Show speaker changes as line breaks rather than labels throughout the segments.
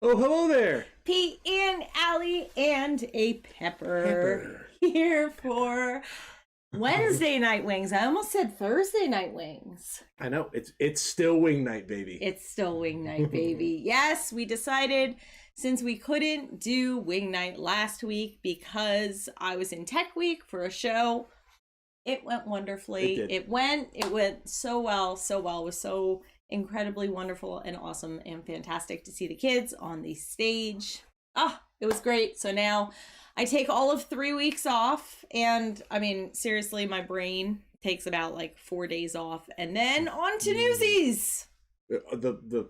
Oh, hello there.
Pete and Allie and a Pepper here for Wednesday night wings. I almost said Thursday night wings.
I know, it's still wing night, baby.
It's still wing night, baby. Yes, we decided since we couldn't do wing night last week because I was in Tech Week for a show. It went wonderfully. It went so well. It was so incredibly wonderful and awesome and fantastic to see the kids on the stage. It was great. So now I take all of 3 weeks off, and I mean, seriously, my brain takes about like 4 days off, and then on to Newsies.
The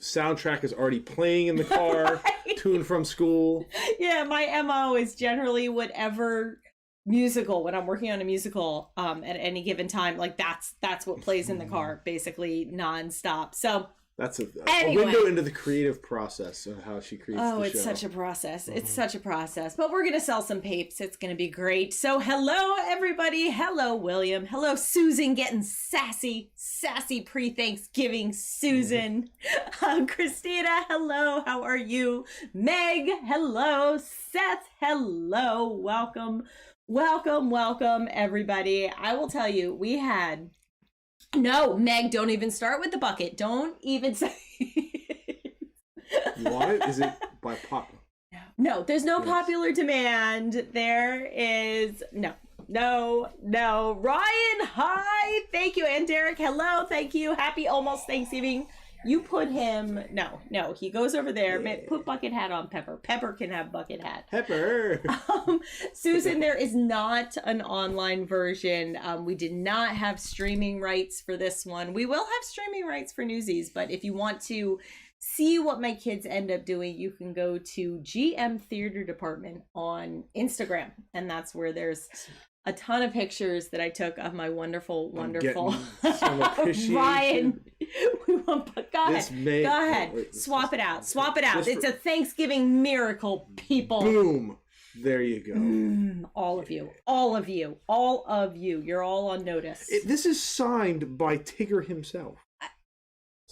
soundtrack is already playing in the car, right? To and from school. Yeah,
my MO is generally whatever musical, when I'm working on a musical at any given time, like that's what plays in the car basically nonstop. So
that's a window into the creative process of how she creates the show.
It's such a process. It's such a process. But we're gonna sell some papes. It's gonna be great. So hello everybody. Hello William. Hello Susan, getting sassy pre-Thanksgiving Susan. Christina, hello, how are you? Meg, hello. Seth, hello. Welcome, everybody. I will tell you, we had... No, Meg, don't even start with the bucket. Don't even say...
You want it? Is it by pop?
No, there's no popular demand. There is... No. Ryan, hi! Thank you. And Derek, hello. Thank you. Happy almost Thanksgiving. You put him... No, he goes over there. Yeah. Put bucket hat on Pepper. Pepper can have bucket hat.
Pepper!
Susan, there is not an online version. We did not have streaming rights for this one. We will have streaming rights for Newsies, but if you want to see what my kids end up doing, you can go to GM Theater Department on Instagram, and that's where there's a ton of pictures that I took of my wonderful Ryan. Go ahead. Swap it out. It's a Thanksgiving miracle, people.
Boom. There you go.
All of you. You're all on notice.
This is signed by Tigger himself.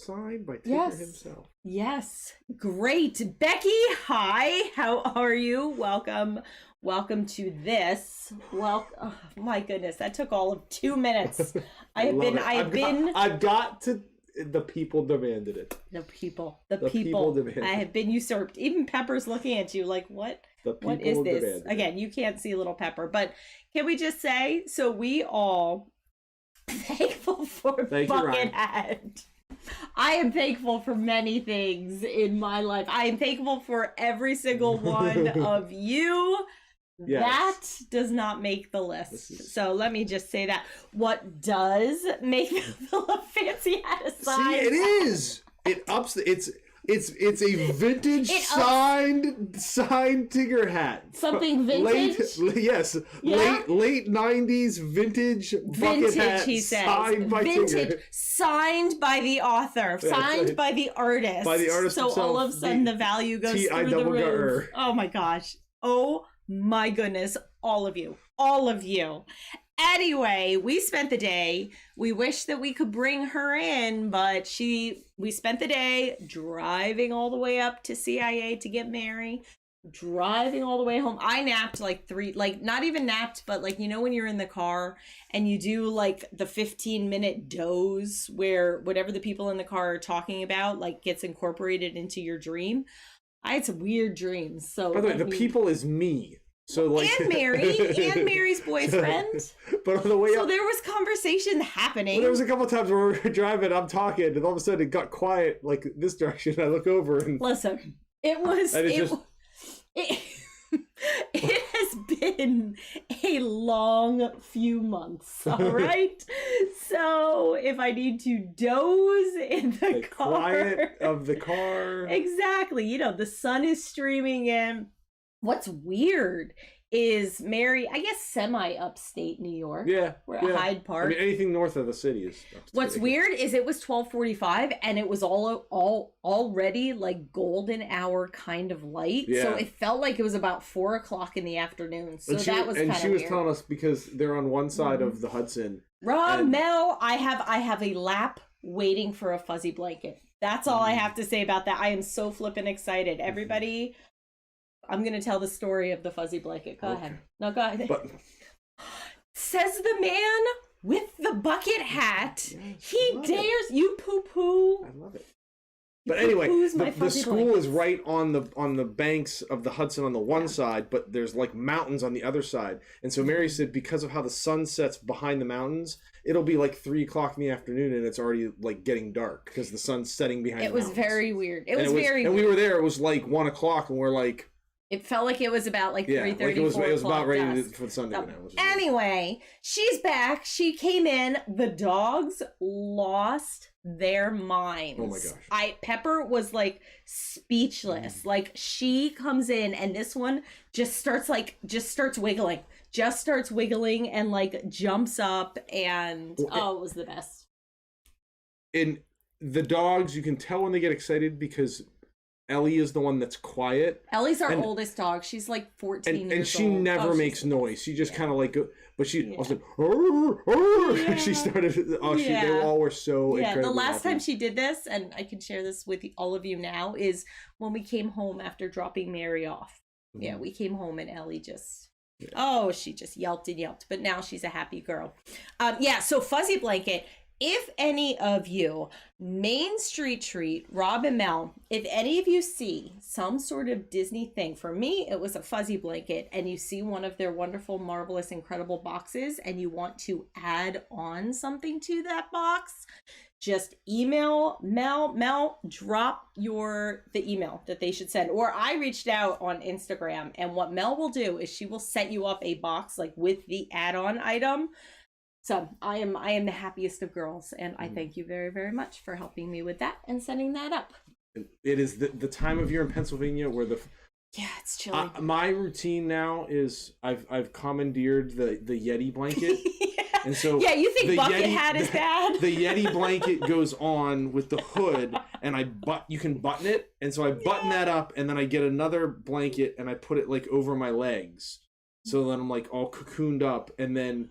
Himself.
Yes. Great. Becky, hi. How are you? Welcome to this. Oh my goodness, that took all of 2 minutes. I've got to. The people demanded it. The people demanded it. I have been usurped. Even Pepper's looking at you like, what? What is this? Again, you can't see little Pepper, but can we just say, so we all thankful for Buckethead. I am thankful for many things in my life. I am thankful for every single one of you. Yes. That does not make the list. So let me just say that. What does make the fancy hat aside?
See, it is. It ups. It's a vintage signed Tigger hat.
Something vintage.
Late 90s vintage bucket hat.
He says.
Signed by Tigger.
Signed by the author. Signed by the artist.
By the artist himself.
So all of a sudden the value goes through the roof. Oh my gosh. Oh my goodness, all of you. Anyway, we spent the day. We wish that we could bring her in, but we spent the day driving all the way up to CIA to get Mary, driving all the way home. I napped not even napped, but like, you know, when you're in the car and you do like the 15-minute doze where whatever the people in the car are talking about like gets incorporated into your dream. I had some weird dreams. So
by the way, the people is me. So like
and Mary's boyfriend.
But on the way up,
so there was conversation happening.
Well, there was a couple of times where we were driving, I'm talking, and all of a sudden it got quiet like this direction. I look over and
listen. It has been a long few months, all right? So if I need to doze in the car.
Quiet of the car.
Exactly. You know, the sun is streaming in. What's weird is Mary, I guess semi-upstate New York.
Yeah.
We're at Hyde Park.
I mean, anything north of the city is upstate.
What's weird is it was 12:45 and it was all already like golden hour kind of light. Yeah. So it felt like it was about 4 o'clock in the afternoon. So that was kind of weird. And
she was telling us because they're on one side of the Hudson.
Mel, I have a lap waiting for a fuzzy blanket. That's all I have to say about that. I am so flippin' excited. Everybody, I'm going to tell the story of the fuzzy blanket. Go ahead. No, go ahead.
But,
says the man with the bucket hat.
yes,
He dares you poo-poo.
I love it. But anyway, the school is right on the banks of the Hudson on the one side, but there's like mountains on the other side. And so Mary said because of how the sun sets behind the mountains, it'll be like 3 o'clock in the afternoon and it's already like getting dark because the sun's setting behind the mountains.
It was very weird. It was very
weird.
And
we were there, it was like 1 o'clock and we're like...
It felt like it was about like 3:30,
like it was about ready
dusk.
for the sun to go down.
Anyway, she's back. She came in. The dogs lost their minds.
Oh my gosh.
Pepper was like speechless. Like she comes in and this one just starts wiggling. Just starts wiggling and like jumps up and it was the best.
And the dogs, you can tell when they get excited because Ellie is the one that's quiet.
Ellie's our oldest dog. She's like 14 years old.
And she never makes noise. She just kind of like, but she also, she started, they all were so incredibly
the last
happy.
time she did this, and I can share this with all of you now, is when we came home after dropping Mary off. Mm-hmm. Yeah, we came home and Ellie just... she just yelped and yelped. But now she's a happy girl. So Fuzzy Blanket... If any of you, Main Street Treat, Rob and Mel, if any of you see some sort of Disney thing, for me, it was a fuzzy blanket, and you see one of their wonderful, marvelous, incredible boxes, and you want to add on something to that box, just email Mel, drop the email that they should send. Or I reached out on Instagram, and what Mel will do is she will set you up a box like with the add-on item. So I am the happiest of girls, and I thank you very, very much for helping me with that and setting that up.
It is the time of year in Pennsylvania where
it's chilly.
My routine now is I've commandeered the Yeti blanket. And so
you think bucket hat is bad?
The Yeti blanket goes on with the hood, and you can button it, and so I button that up, and then I get another blanket and I put it like over my legs, so then I'm like all cocooned up, and then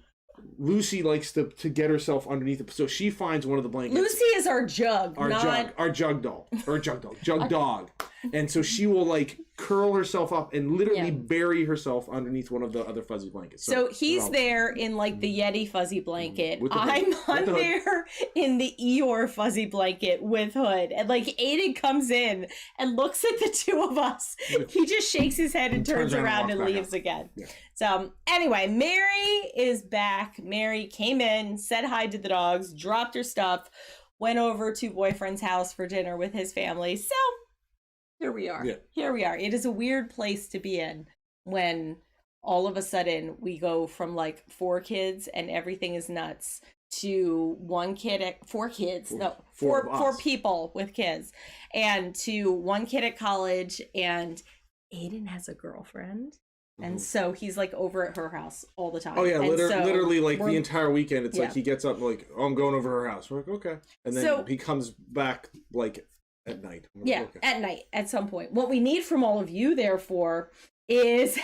Lucy likes to get herself underneath it, so she finds one of the blankets.
Lucy is our jug,
our jug dog, and so she will like curl herself up and literally bury herself underneath one of the other fuzzy blankets.
So he's there in like the Yeti fuzzy blanket. I'm there in the Eeyore fuzzy blanket with hood, and like Aiden comes in and looks at the two of us. He just shakes his head and turns around and leaves again. Yeah. So anyway, Mary is back. Mary came in, said hi to the dogs, dropped her stuff, went over to boyfriend's house for dinner with his family. So here we are. Yeah. Here we are. It is a weird place to be in when all of a sudden we go from like 4 kids and everything is nuts to 1 kid at 4 kids. Four people with kids, and to 1 kid at college, and Aiden has a girlfriend. And so he's like over at her house all the time. Oh yeah,
literally like the entire weekend. It's like he gets up like, I'm going over her house. We're like, okay. And then he comes back like at night.
Yeah, okay. At night at some point. What we need from all of you, therefore, is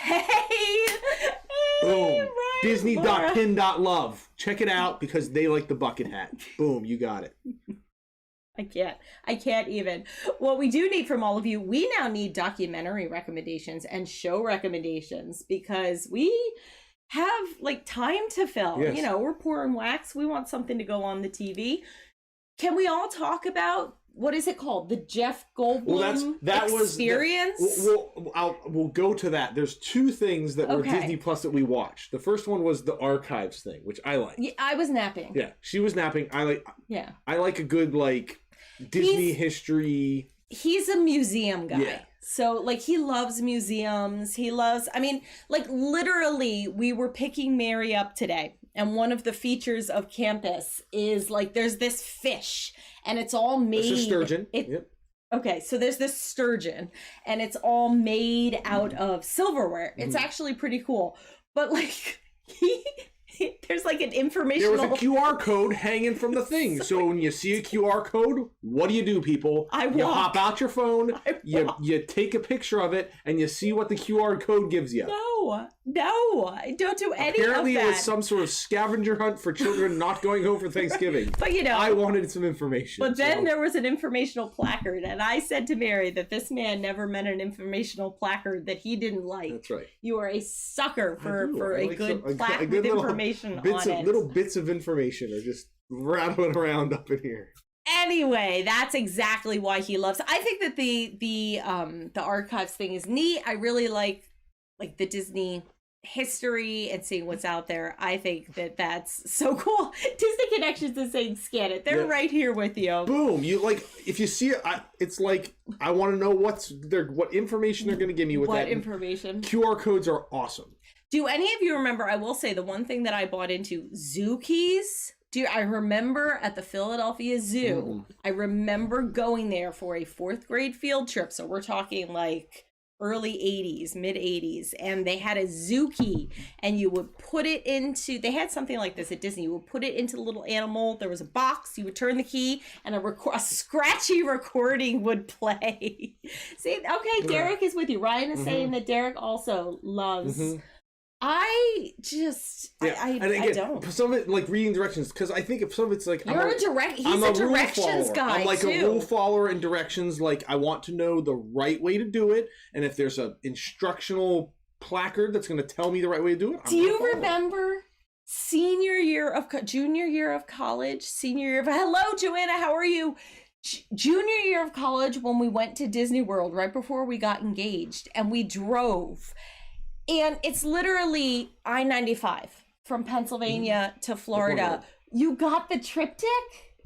boom, Disney.pin.love. Check it out because they like the bucket hat. Boom, you got it.
I can't even. What we do need from all of you, we now need documentary recommendations and show recommendations because we have like time to fill. Yes. You know, we're pouring wax. We want something to go on the TV. Can we all talk about, what is it called? The Jeff Goldblum experience?
We'll go to that. There's 2 things that were Disney Plus that we watched. The first one was the archives thing, which I like.
Yeah, I was napping.
Yeah, she was napping. I like a good like Disney history.
He's a museum guy. Yeah. So like he loves museums. I mean, like literally we were picking Mary up today, and one of the features of campus is like there's this fish, and it's all made.
It's a sturgeon.
Okay, so there's this sturgeon, and it's all made out of silverware. It's actually pretty cool. But like there's like an informational...
There was a QR code hanging from the thing. So when you see a QR code, what do, people? You hop out your phone, you take a picture of it, and you see what the QR code gives you.
No. don't do any
Apparently
of that.
it was some sort of scavenger hunt for children not going home for Thanksgiving.
But you know,
I wanted some information.
But then there was an informational placard, and I said to Mary that this man never meant an informational placard that he didn't like.
That's right.
You are a sucker for a good plaque
a good
with information on it.
Little bits of information are just rattling around up in here.
Anyway, that's exactly why he loves. I think that the archives thing is neat. I really like the Disney history and seeing what's out there. I think that that's so cool. Disney Connections is saying scan it. They're right here with you.
Boom! You if you see it, it's like I want to know what information they're going to give me with that
information.
QR codes are awesome.
Do any of you remember? I will say the one thing that I bought into, zoo keys. I remember at the Philadelphia Zoo, I remember going there for a 4th grade field trip. So we're talking like early 80s, mid 80s. And they had a zoo key and you would put it into, they had something like this at Disney. You would put it into the little animal. There was a box. You would turn the key and a scratchy recording would play. See, okay, Derek is with you. Ryan is saying that Derek also loves... I don't.
Some of it, like reading directions, because I think if some of it's like
he's a directions guy.
I'm like
too.
A rule follower in directions. Like I want to know the right way to do it, and if there's an instructional placard that's going to tell me the right way to do it.
Do you remember junior year of college? Hello, Joanna. How are you? Junior year of college when we went to Disney World right before we got engaged, and we drove. And it's literally I-95 from Pennsylvania to Florida. You got the triptych?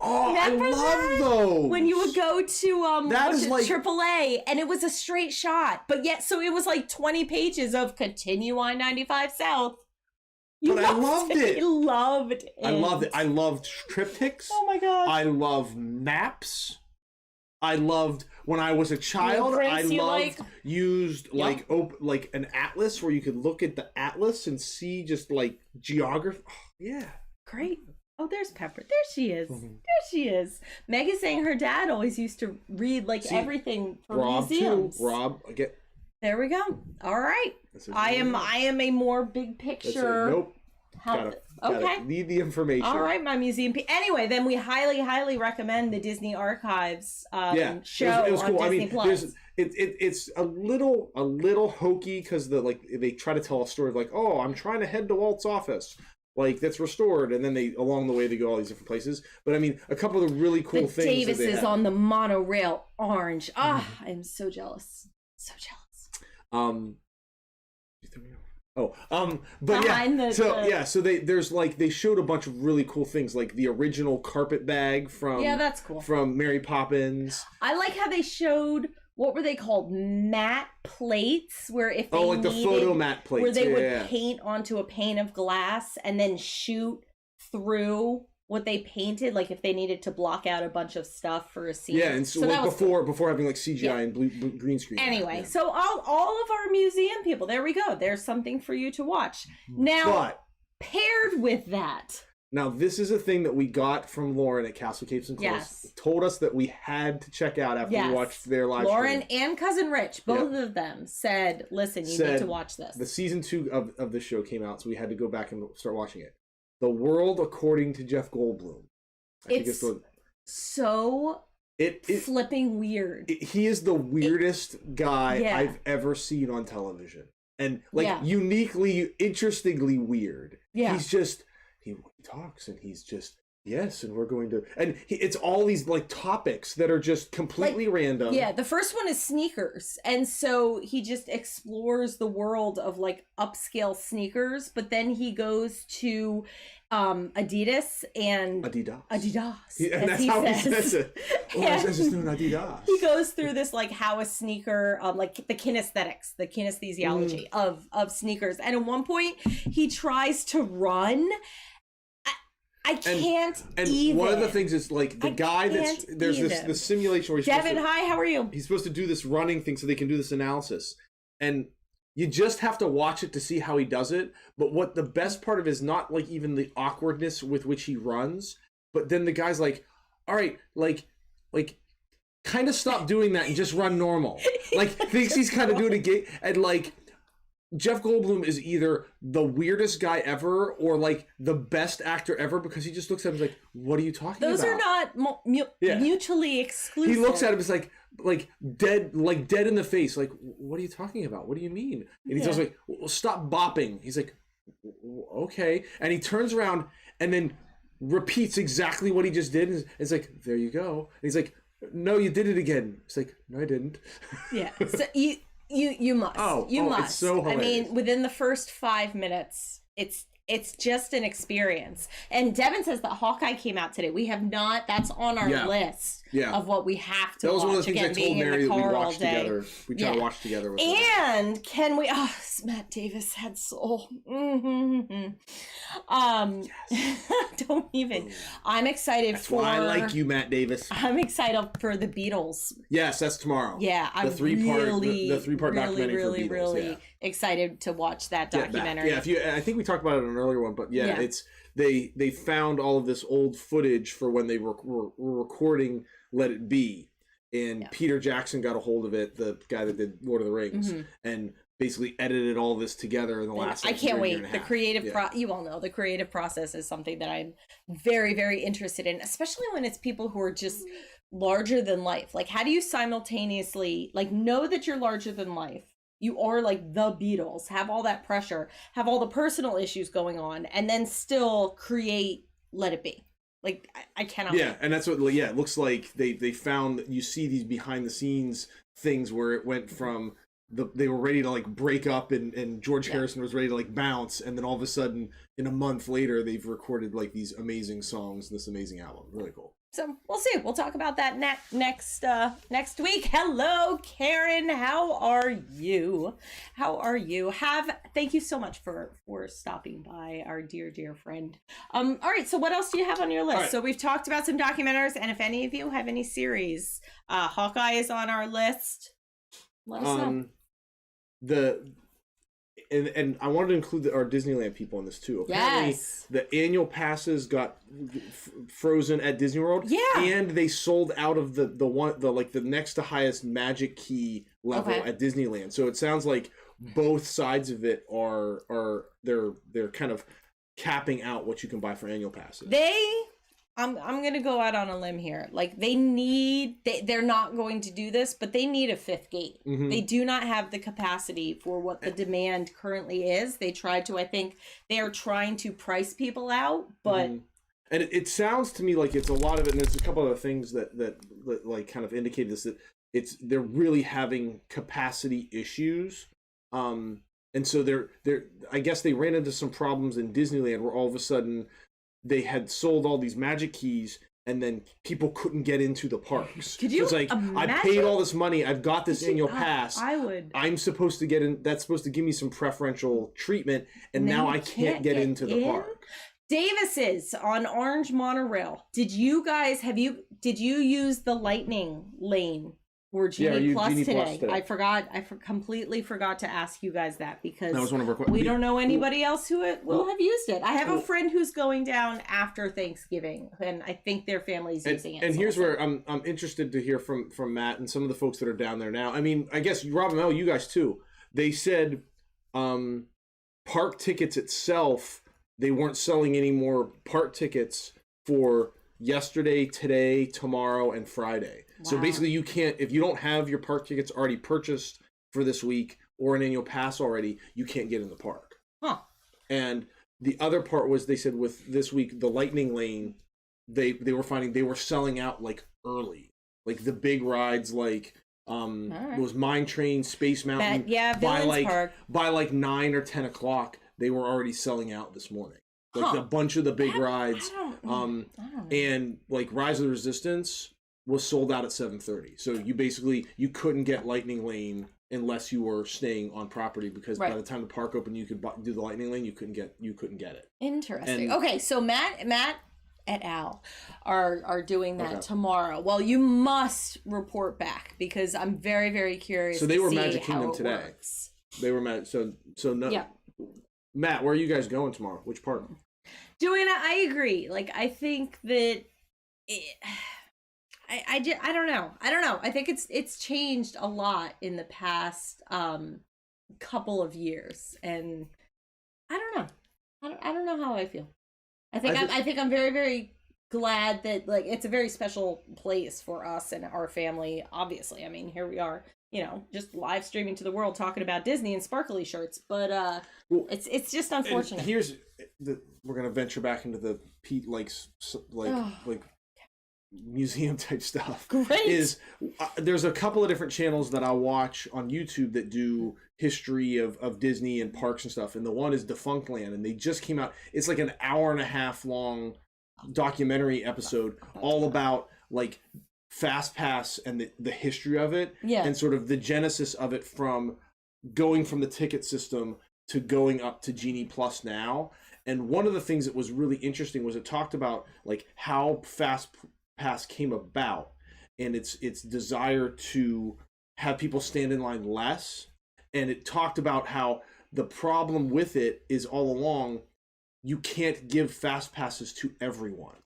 Oh, remember I love those.
When you would go to
that is like
AAA, and it was a straight shot. But yet, so it was like 20 pages of continue I-95 south.
I loved it.
You loved it.
I loved it. I loved triptychs.
Oh my gosh.
I love maps. I loved when I was a child. I used like an atlas where you could look at the atlas and see just like geography. Oh, yeah,
great. Oh, there's Pepper. There she is. There she is. Meg is saying her dad always used to read everything for museums.
Rob, get.
There we go. All right. I am a more big picture.
Nope. Gotta need the information.
All right, my museum. Anyway, then we highly recommend the Disney Archives show
it was cool.
on Disney Plus.
It's a little hokey because they try to tell a story of like, oh, I'm trying to head to Walt's office, like that's restored, and then along the way they go all these different places. But I mean, a couple of the really cool things.
Davis is on the monorail orange. I am so jealous. So jealous.
But so they showed a bunch of really cool things, like the original carpet bag from
that's cool,
from Mary Poppins.
I like how they showed, what were they called, matte plates, where if they
the photo matte plates,
where they would paint onto a pane of glass and then shoot through what they painted, like if they needed to block out a bunch of stuff for a scene.
Yeah, and so like before having like CGI and blue green screen.
Anyway, so all of our museum people, there we go. There's something for you to watch. Now, paired with that.
Now, this is a thing that we got from Lauren at Castle Capes and Close.
Yes.
Told us that we had to check out after we watched their live
Lauren
stream.
and Cousin Rich, both of them said, listen, you need to watch this.
The season 2 of the show came out, so we had to go back and start watching it. The World According to Jeff Goldblum. It's
so flipping weird.
He is the weirdest guy I've ever seen on television. And uniquely, interestingly weird. Yeah. He's just, he talks and he's just, yes, and we're going to, and it's all these like topics that are just completely random.
Yeah, the first one is sneakers, and so he just explores the world of like upscale sneakers, but then he goes to Adidas.
And that's how he says it.
I
just knew Adidas.
He goes through this like how a sneaker, like the kinesthesiology of sneakers, and at one point he tries to run. I can't even.
One of the things is like the guy there's this simulation where
Devin, hi, how are you?
He's supposed to do this running thing so they can do this analysis, and you just have to watch it to see how he does it. But what the best part of it is not like even the awkwardness with which he runs, but then the guy's like, all right, like kind of stop doing that and just run normal. Like thinks he's kind of doing a gate, and like Jeff Goldblum is either the weirdest guy ever or like the best actor ever, because he just looks at him like, what are you talking
Those
about?
are not mutually exclusive.
He looks at him, it's like dead in the face. Like, what are you talking about? What do you mean? And he tells like, well, stop bopping. He's like, okay. And he turns around and then repeats exactly what he just did. And it's like, there you go. And he's like, no, you did it again. It's like, no, I didn't.
Yeah. So you must. You must.
It's so hilarious.
I mean, within the first 5 minutes, it's just an experience. And Devin says that Hawkeye came out today. We have not. That's on our list of what we have to watch.
That was one of the things I told Mary that we'd watch together. We try to watch together with her.
And can we? Oh, Matt Davis had soul. Mm-hmm. Don't even. I'm excited
That's why I like you, Matt Davis.
I'm excited for the Beatles.
Yes, that's tomorrow.
Yeah, I'm
the three-part documentary for Beatles.
Really excited to watch that documentary.
I think we talked about it in an earlier one, but it's they found all of this old footage for when they were recording Let It Be, and Peter Jackson got a hold of it, the guy that did Lord of the Rings, and basically edited all this together in the last.
I can't wait. The creative you all know the creative process is something that I'm very, very interested in, especially when it's people who are just larger than life. Like, how do you simultaneously know that you're larger than life? You are like the Beatles, have all that pressure, have all the personal issues going on, and then still create Let It Be. Like, I cannot.
Yeah, and that's what. Yeah, it looks like they found. You see these behind the scenes things where it went from they were ready to like break up, and George Harrison was ready to like bounce, and then all of a sudden, in a month later, they've recorded like these amazing songs, this amazing album. Really cool.
So we'll see. We'll talk about that next week. Hello, Karen. How are you? Thank you so much for stopping by, our dear friend. All right. So what else do you have on your list? Right. So we've talked about some documentaries, and if any of you have any series, Hawkeye is on our list. Let us know.
And I wanted to include our Disneyland people in this too. Apparently, the annual passes got frozen at Disney World. Yeah, and they sold out of the next to highest Magic Key level at Disneyland. So it sounds like both sides of it are they're kind of capping out what you can buy for annual passes.
I'm gonna go out on a limb here. Like, they're not going to do this, but they need a fifth gate. Mm-hmm. They do not have the capacity for what the demand currently is. They I think they are trying to price people out, but
and it sounds to me like it's a lot of it, and there's a couple other things that like kind of indicate this, that they're really having capacity issues. And so they're I guess they ran into some problems in Disneyland where all of a sudden they had sold all these Magic Keys, and then people couldn't get into the parks.
Could you?
So it's like, I paid all this money. I've got this annual pass. I'm supposed to get in. That's supposed to give me some preferential treatment, and now I can't get into the park.
Davis's on Orange Monorail. Did you use the Lightning Lane or Genie Plus today? I completely forgot to ask you guys that, because
that was one of our questions.
We don't know anybody else who will have used it. I have a friend who's going down after Thanksgiving, and I think their family's using it.
And here's where I'm interested to hear from Matt and some of the folks that are down there now. I mean, I guess Rob and Mel, you guys too. They said park tickets itself, they weren't selling any more park tickets for yesterday, today, tomorrow, and Friday. Wow. So basically you can't, if you don't have your park tickets already purchased for this week or an annual pass already, you can't get in the park.
Huh.
And the other part was, they said with this week, the Lightning Lane, they were finding they were selling out like early. Like the big rides, like was Mine Train, Space Mountain.
Park.
By like 9 or 10 o'clock, they were already selling out this morning. Like a bunch of the big rides. And like Rise of the Resistance was sold out at 7:30. So you couldn't get Lightning Lane unless you were staying on property, because by the time the park opened, you could do the Lightning Lane. You couldn't get it.
Interesting. Okay, so Matt et al. are doing that tomorrow. Well, you must report back, because I'm very, very curious.
So they
to
were
see
Magic
how
Kingdom
it
today.
Works.
They were Matt, where are you guys going tomorrow? Which park?
Joanna, I agree. Like, I think that I don't know. I think it's changed a lot in the past couple of years, and I don't know. I don't know how I feel. I think I'm very, very glad that, like, it's a very special place for us and our family. Obviously, I mean, here we are, you know, just live streaming to the world talking about Disney and sparkly shirts. But well, it's just unfortunate.
We're gonna venture back into the like museum type stuff.
Great.
There's a couple of different channels that I watch on YouTube that do history of Disney and parks and stuff, and the one is Defunctland, and they just came out. It's like an hour and a half long documentary episode all about like Fast Pass and the history of it, and sort of the genesis of it, from going from the ticket system to going up to Genie Plus now. And one of the things that was really interesting was it talked about like how Fast Pass came about and its desire to have people stand in line less. And it talked about how the problem with it is all along you can't give Fast Passes to everyone.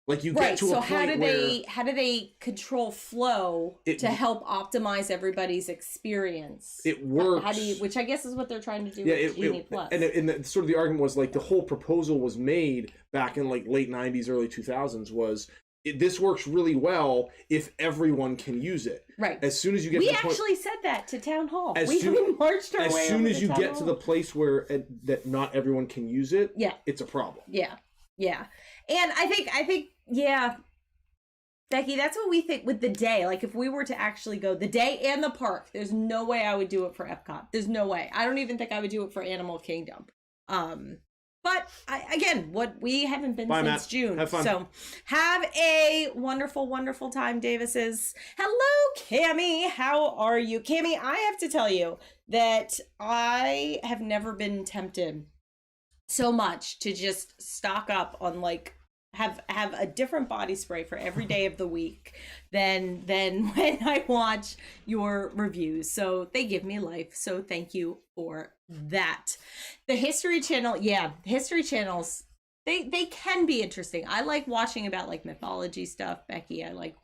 Like you get to a point where
how do they control flow to help optimize everybody's experience?
It works.
How do you, which I guess is what they're trying to do with Genie Plus.
And sort of the argument was like the whole proposal was made back in like late 90s, early 2000s was this works really well if everyone can use it.
Right.
As soon as you get
to the point, said that to Town Hall. We marched our way
as soon as you get to the place where that not everyone can use it, it's a problem.
Yeah. Yeah. And I think, yeah, Becky, that's what we think with the day. Like, if we were to actually go the day and the park, there's no way I would do it for Epcot. There's no way. I don't even think I would do it for Animal Kingdom. But we haven't been since
Matt.
June.
Have fun.
So have a wonderful, wonderful time, Davises. Hello, Cammie. How are you? Cammie, I have to tell you that I have never been tempted so much to just stock up on like have a different body spray for every day of the week than when I watch your reviews. So they give me life. So thank you for that. The History Channel, History Channels, they can be interesting. I like watching about like mythology stuff, Becky. I like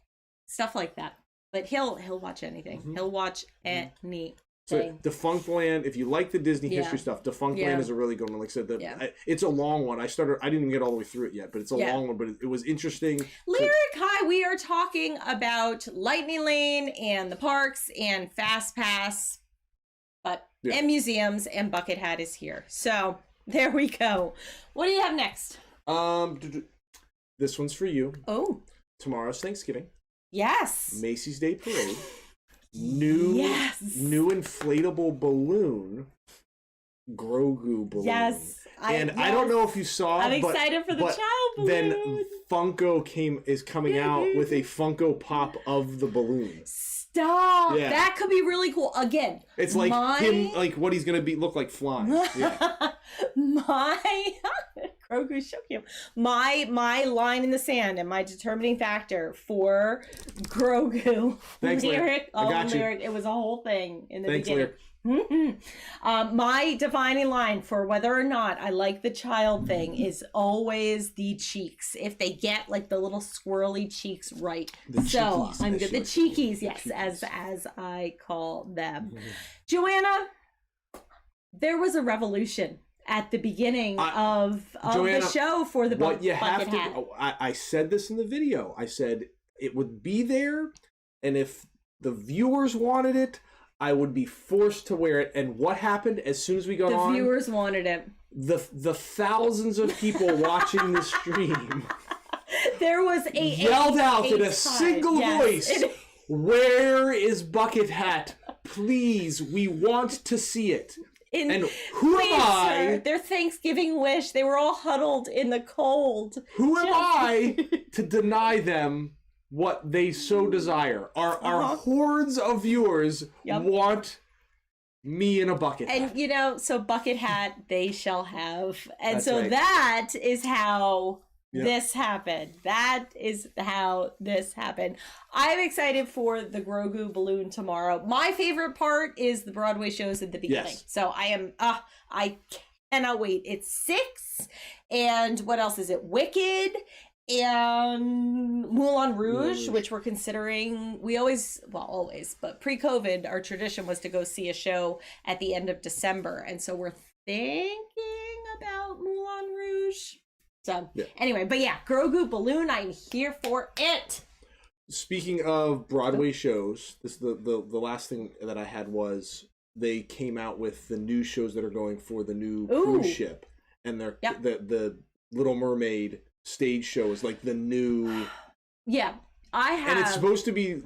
stuff like that. But he'll watch anything. Mm-hmm. He'll watch anything.
So Defunctland, if you like the Disney history stuff, Defunctland is a really good one. Like I said, it's a long one. I didn't even get all the way through it yet, but it's a long one. But it was interesting.
Lyric High, we are talking about Lightning Lane and the parks and Fast Pass, and museums, and Bucket Hat is here. So there we go. What do you have next?
This one's for you.
Oh,
tomorrow's Thanksgiving.
Yes.
Macy's Day Parade. New inflatable balloon, Grogu balloon. Yes, I don't know if you saw.
I'm excited for the child balloon.
Then Funko is coming out with a Funko Pop of the balloon.
Stop! Yeah. That could be really cool. Again,
it's like him, like what he's gonna look like flying. Yeah.
Grogu shook him. My line in the sand and my determining factor for Grogu.
Thanks,
Lyric.
I got you.
Lyric. It was a whole thing in the
Thanks,
beginning. My defining line for whether or not I like the child thing is always the cheeks. If they get like the little swirly cheeks right. So I'm good. The cheekies, yes, as I call them. Joanna, there was a revolution at the beginning of Joanna, the show for the bucket hat.
I said this in the video. I said it would be there, and if the viewers wanted it, I would be forced to wear it. And what happened as soon as we got on?
The viewers wanted it.
The thousands of people watching the stream
there was
yelled out in a single voice, "Where is Bucket Hat? Please, we want to see it." And who am I?
Sir, their Thanksgiving wish. They were all huddled in the cold.
Who am I to deny them what they so desire? Our hordes of viewers want me in a bucket hat.
And so Bucket Hat they shall have. And that is how this happened. That is how this happened. I'm excited for the Grogu balloon tomorrow. My favorite part is the Broadway shows at the beginning. Yes. So I cannot wait. It's 6. And what else is it? Wicked and Moulin Rouge,
Rouge.
which we're considering. We always, but pre-COVID, our tradition was to go see a show at the end of December, and so we're thinking about Moulin Rouge. So anyway, but yeah, Grogu Balloon, I'm here for it.
Speaking of Broadway shows, this the last thing that I had was they came out with the new shows that are going for the new cruise ship, and they're the Little Mermaid stage show is like the new.
Yeah, I have.
And it's supposed to be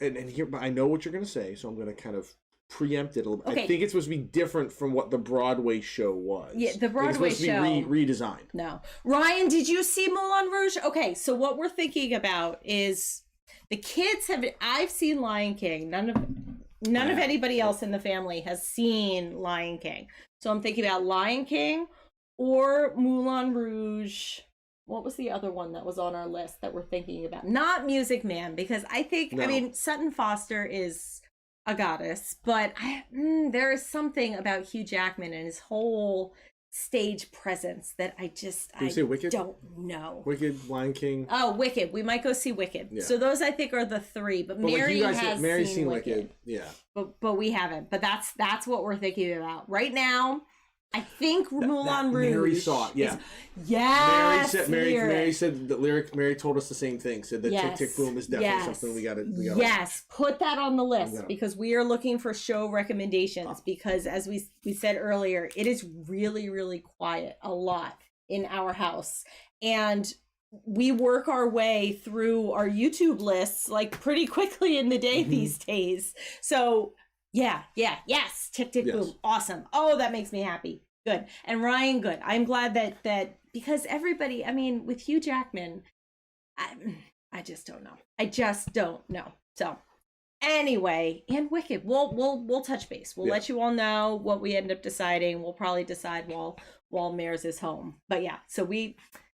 and here, but I know what you're gonna say, so I'm gonna kind of preempt it a little bit. Okay. I think it's supposed to be different from what the Broadway show was.
Yeah, the Broadway
show. It's supposed to be redesigned.
No. Ryan, did you see Moulin Rouge? Okay, so what we're thinking about is the kids I've seen Lion King. None of anybody else in the family has seen Lion King. So I'm thinking about Lion King or Moulin Rouge. What was the other one that was on our list that we're thinking about? Not Music Man, because I think, I mean, Sutton Foster is a goddess, but there is something about Hugh Jackman and his whole stage presence that I
say Wicked?
Don't know.
Wicked, Lion King.
Oh, Wicked. We might go see Wicked. Yeah. So those I think are the three, but Mary has seen Wicked.
Yeah.
But we haven't. But that's what we're thinking about. Right now, I think Moulin Rouge.
Mary saw it, yeah.
Yes.
Mary said that lyric. Mary told us the same thing. Said that Tick Tick Boom is definitely something we got to.
Yes, put that on the list because we are looking for show recommendations. Because as we said earlier, it is really, really quiet a lot in our house, and we work our way through our YouTube lists like pretty quickly in the day these days. So. Yes, Tick Tick Boom, awesome. Oh, that makes me happy. Good. And Ryan, good. I'm glad that because everybody, I mean, with Hugh Jackman, I just don't know. So anyway, and Wicked, we'll touch base. We'll let you all know what we end up deciding. We'll probably decide while Mares is home. But yeah, so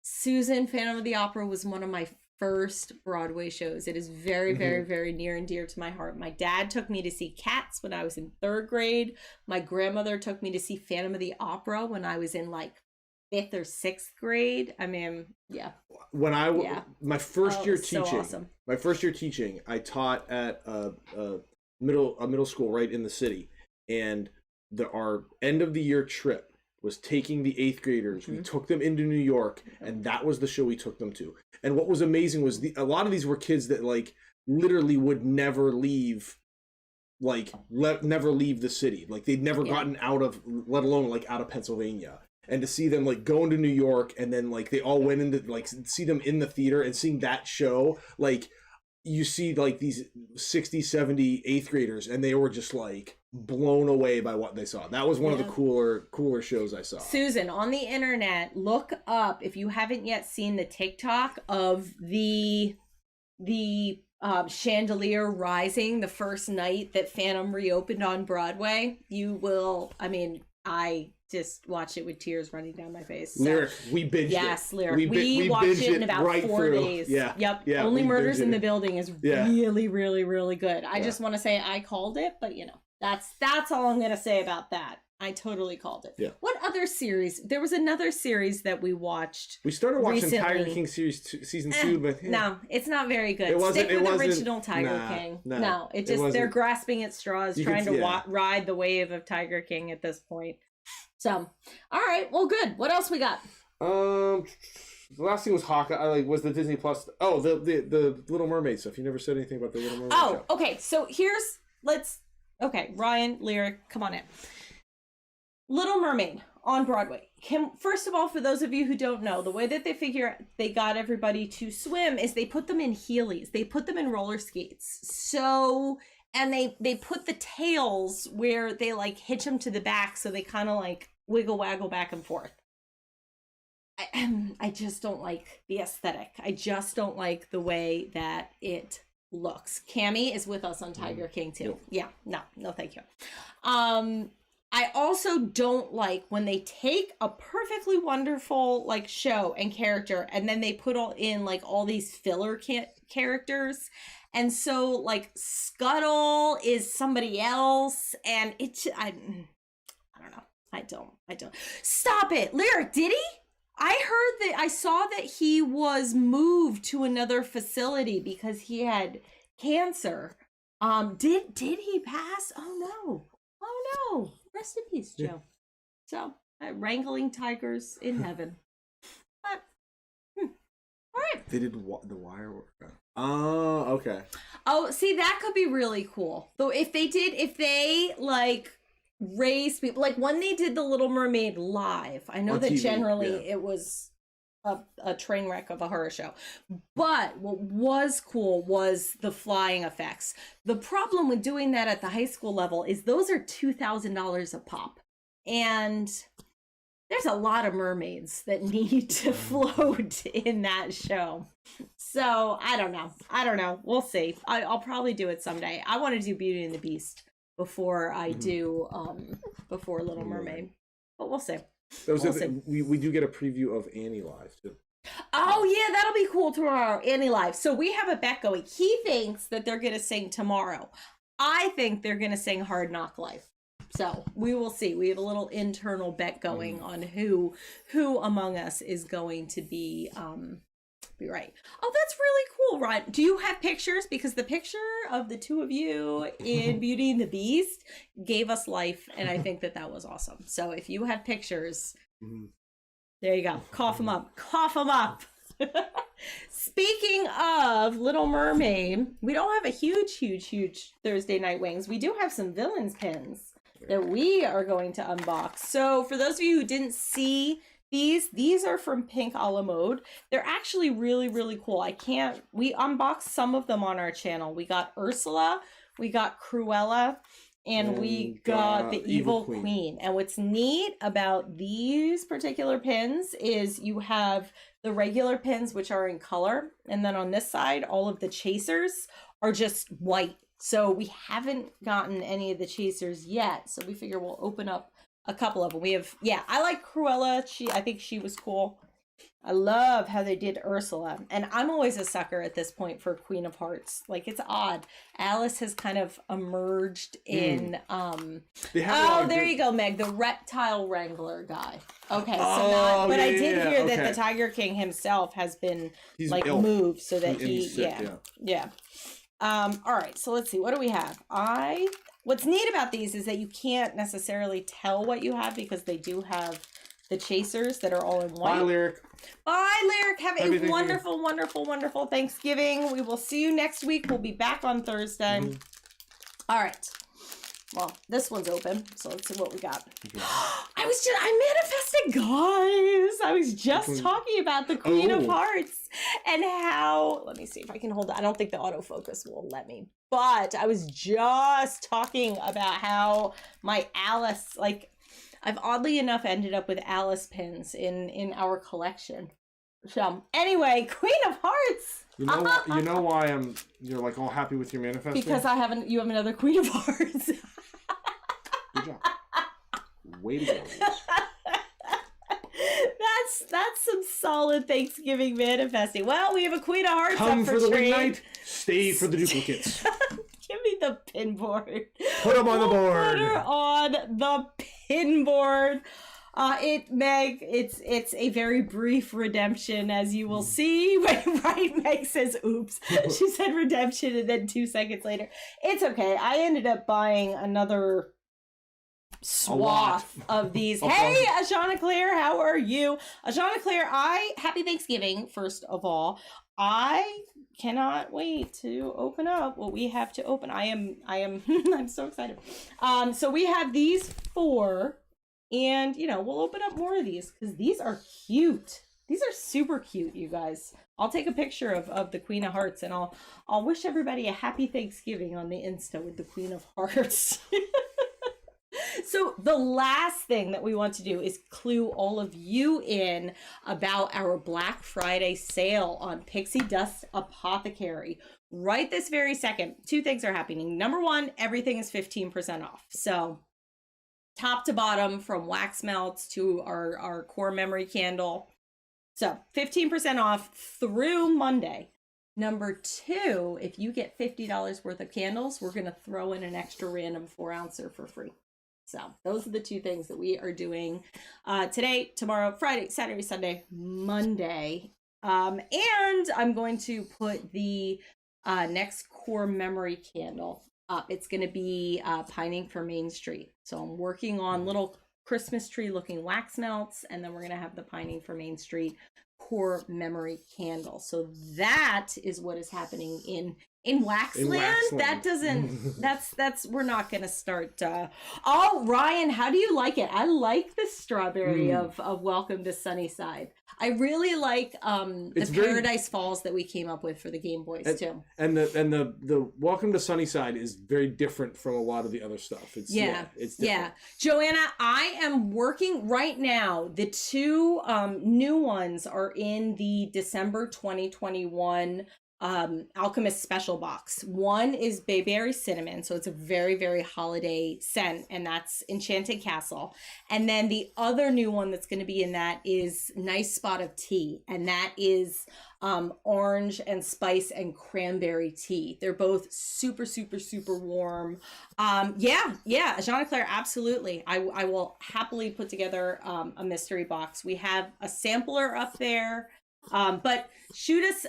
Susan, Phantom of the Opera was one of my first Broadway shows. It is very, very, very near and dear to my heart. My dad took me to see Cats when I was in 3rd grade. My grandmother took me to see Phantom of the Opera when I was in like 5th or 6th grade. I mean, yeah.
When my first year teaching,
so awesome.
My first year teaching, I taught at a middle school right in the city, and our end of the year trip was taking the 8th graders. We took them into New York, and that was the show we took them to. And what was amazing was a lot of these were kids that like literally would never leave, never leave the city. Like they'd never gotten out of, let alone like out of Pennsylvania. And to see them like going to New York, and then like they all went into like see them in the theater and seeing that show, like you see like these 60, 70 8th graders, and they were just like blown away by what they saw. That was one of the cooler shows I saw.
Susan, on the internet, look up, if you haven't yet seen the TikTok of the chandelier rising the first night that Phantom reopened on Broadway. You will, I mean, I just watched it with tears running down my face. So,
Lyric, we binged it.
Yes, Lyric. We watched it in about 4 days.
Yeah.
Yep. Yeah, Only Murders in the Building is really, really, really good. I just want to say I called it, but you know, that's all I'm going to say about that. I totally called it.
Yeah.
What other series? There was another series that we watched.
We started watching
recently.
Tiger King season 2, but
no, it's not very good. Stick with the original Tiger King. No, they're grasping at straws, trying to ride the wave of Tiger King at this point. So, all right, well, good. What else we got?
The last thing was Hawkeye. Was the Disney Plus? Oh, the Little Mermaid stuff. You never said anything about the Little Mermaid.
Oh, show. Okay. So okay, Ryan, Lyric, come on in. Little Mermaid on Broadway. First of all, for those of you who don't know, the way that they got everybody to swim is they put them in Heelys. They put them in roller skates. So, and they put the tails where they like hitch them to the back, so they kind of like wiggle waggle back and forth. I just don't like the aesthetic. I just don't like the way that it looks. Cammie is with us on Tiger King too. Yeah, no, thank you. I also don't like when they take a perfectly wonderful like show and character, and then they put all these filler characters. And so like Scuttle is somebody else, and I don't know. I don't. Stop it. Lyric, did he? I saw that he was moved to another facility because he had cancer. Did he pass? Oh no. Rest in peace, Joe.
Yeah.
So, wrangling tigers in heaven. But, all right.
They did the wire work. Oh, okay.
Oh, see, that could be really cool. So if they like raised people, like when they did the Little Mermaid live, I know
On
that
TV,
generally it was a train wreck of a horror show. But what was cool was the flying effects. The problem with doing that at the high school level is those are $2,000 a pop. And there's a lot of mermaids that need to float in that show. So I don't know. We'll see. I'll probably do it someday. I want to do Beauty and the Beast before I do before Little Mermaid. But we'll see.
We do get a preview of Annie live too.
Oh yeah, that'll be cool tomorrow. Annie live. So we have a bet going. He thinks that they're gonna sing tomorrow. I think they're gonna sing Hard Knock Life. So we will see. We have a little internal bet going on who among us is going to be right. Oh, that's really cool, Ron. Do you have pictures? Because the picture of the two of you in Beauty and the Beast gave us life, and I think that was awesome. So if you have pictures, there you go. Cough them up. Cough them up. Speaking of Little Mermaid, we don't have a huge Thursday Night Wings. We do have some villains pins that we are going to unbox. So for those of you who didn't see these are from Pink a la Mode. They're actually really cool. We unboxed some of them on our channel. We got Ursula, we got Cruella, and we got the Evil Queen. And what's neat about these particular pins is you have the regular pins, which are in color. And then on this side, all of the chasers are just white. So we haven't gotten any of the chasers yet. So we figure we'll open up a couple of them. We have, I like Cruella. I think she was cool. I love how they did Ursula. And I'm always a sucker at this point for Queen of Hearts. Like, it's odd. Alice has kind of emerged in, there you go, Meg, the reptile wrangler guy. Okay, so I did hear that the Tiger King himself has been, moved so that all right, so let's see. What do we have? What's neat about these is that you can't necessarily tell what you have because they do have the chasers that are all in white.
Bye, Lyric.
Bye, Lyric. Have a wonderful Thanksgiving. We will see you next week. We'll be back on Thursday. All right. Well, this one's open, so let's see what we got. Okay. I manifested, guys. I was just talking about the Queen of Hearts and how, let me see if I can hold it. I don't think the autofocus will let me, but I was just talking about how my Alice, I've oddly enough ended up with Alice pins in our collection. So anyway, Queen of Hearts.
You know why you're like all happy with your manifesting?
Because you have another Queen of Hearts.
Good job. Way to go.
That's some solid Thanksgiving manifesting. Well, we have a Queen of Hearts
Come
up
for the
trade.
weeknight, stay for the duplicates.
Give me the pin board.
Put them on the board.
Put her on the pin board. Meg, it's a very brief redemption, as you will see. Right, Meg says, oops. She said redemption, and then 2 seconds later. It's okay. I ended up buying another swath of these. Hey, Ashana Claire, how are you? Ashana Claire, happy Thanksgiving, first of all. I cannot wait to open up what we have to open. I'm so excited. So we have these 4. And, we'll open up more of these because these are cute. These are super cute, you guys. I'll take a picture of the Queen of Hearts and I'll wish everybody a happy Thanksgiving on the Insta with the Queen of Hearts. So the last thing that we want to do is clue all of you in about our Black Friday sale on Pixie Dust Apothecary. Right this very second, 2 things are happening. Number 1, everything is 15% off. So top to bottom, from wax melts to our core memory candle. So 15% off through Monday. Number 2, if you get $50 worth of candles, we're going to throw in an extra random 4-ouncer for free. So those are the two things that we are doing today, tomorrow, Friday, Saturday, Sunday, Monday. And I'm going to put the next core memory candle up. It's going to be Pining for Main Street. So I'm working on little Christmas tree looking wax melts, and then we're going to have the Pining for Main Street core memory candle. So that is what is happening in Waxland. That doesn't that's we're not gonna start oh, Ryan, how do you like it? I like the strawberry of Welcome to Sunnyside. I really like the Paradise Falls that we came up with for the Game Boys too. And
the Welcome to Sunnyside is very different from a lot of the other stuff. It's it's different.
Yeah. Joanna, I am working right now. The two new ones are in the December 2021 Alchemist special box. One is Bayberry Cinnamon, so it's a very, very holiday scent, and that's Enchanted Castle. And then the other new one that's going to be in that is Nice Spot of Tea, and that is orange and spice and cranberry tea. They're both super, super, super warm. Yeah, Jean Claire, absolutely. I will happily put together a mystery box. We have a sampler up there, but shoot us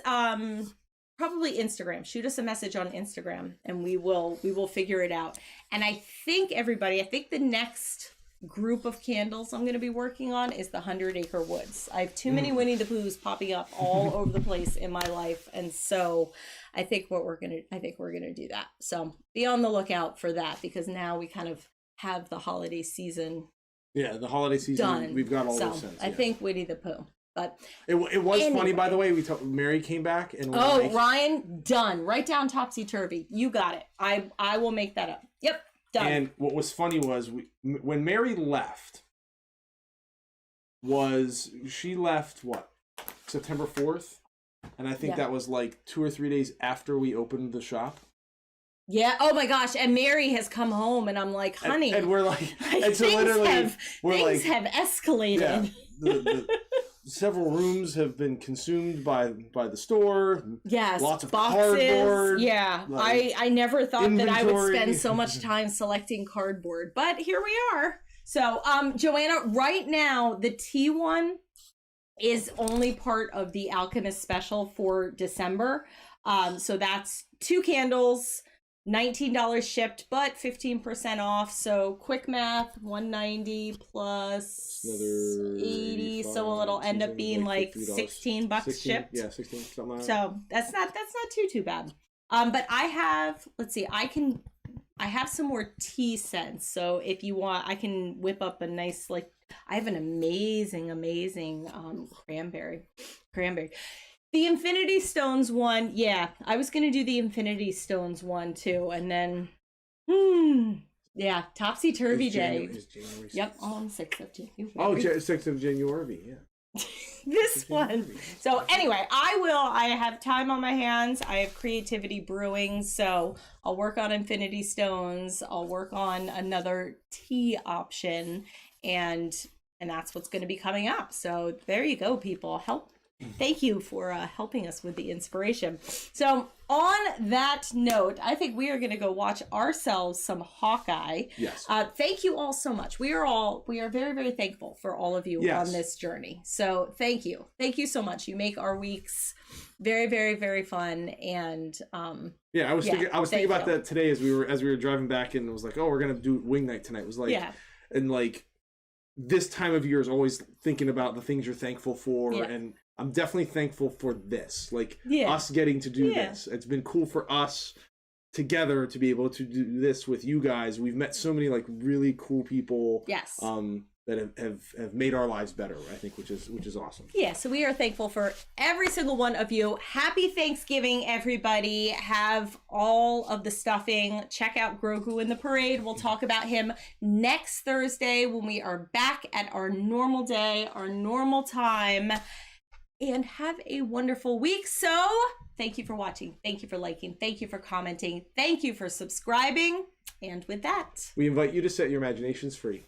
probably Instagram. Shoot us a message on Instagram, and we will figure it out. And I think the next group of candles I'm going to be working on is the 100 Acre Woods. I have too many Winnie the Poohs popping up all over the place in my life, and so I think we're gonna do that. So be on the lookout for that, because now we kind of have the holiday season.
Yeah, the holiday season
done.
We've got all those scents.
I think Winnie the Pooh. But
it was funny, by the way. Mary came back and
Ryan, done. Write down Topsy Turvy. You got it. I will make that up. Yep, done.
And what was funny was when Mary left, she left September 4th, and I think that was like 2 or 3 days after we opened the shop.
Yeah. Oh my gosh. And Mary has come home, and I'm like, honey.
And we're like, and so
things have escalated.
Yeah, several rooms have been consumed by the store.
Yes,
lots of
boxes.
cardboard.
Yeah, I never thought that I would spend so much time selecting cardboard, but here we are. So, Joanna, right now the tea one is only part of the Alchemist special for December. So that's 2 candles. $19 shipped, but 15% off. So quick math, $190 plus
another
80, so it'll end up being like $16 shipped.
Yeah, 16, something like that.
So that's not too bad. But I have, let's see, I have some more tea scents. So if you want, I can whip up a nice, I have an amazing cranberry. The Infinity Stones one, yeah, I was going to do the Infinity Stones one too, and then, yeah, Topsy Turvy Day.
January 6th.
Yep, on 6th of January.
Oh, 6th of January, yeah.
This one. So anyway, I have time on my hands. I have creativity brewing, so I'll work on Infinity Stones. I'll work on another tea option, and that's what's going to be coming up. So there you go, people. Thank you for helping us with the inspiration. So on that note, I think we are going to go watch ourselves some Hawkeye.
Yes.
Thank you all so much. We are very, very thankful for all of you on this journey. So thank you. Thank you so much. You make our weeks very, very, very fun. And
I was thinking about that today as we were driving back, and it was like, oh, we're going to do wing night tonight. It was like, and like this time of year is always thinking about the things you're thankful for, and I'm definitely thankful for this, us getting to do this. It's been cool for us together to be able to do this with you guys. We've met so many really cool people.
Yes.
That have made our lives better, I think, which is awesome.
Yeah, so we are thankful for every single one of you. Happy Thanksgiving, everybody. Have all of the stuffing. Check out Grogu in the Parade. We'll talk about him next Thursday when we are back at our normal day, our normal time. And have a wonderful week. So thank you for watching. Thank you for liking. Thank you for commenting. Thank you for subscribing. And with that,
we invite you to set your imaginations free.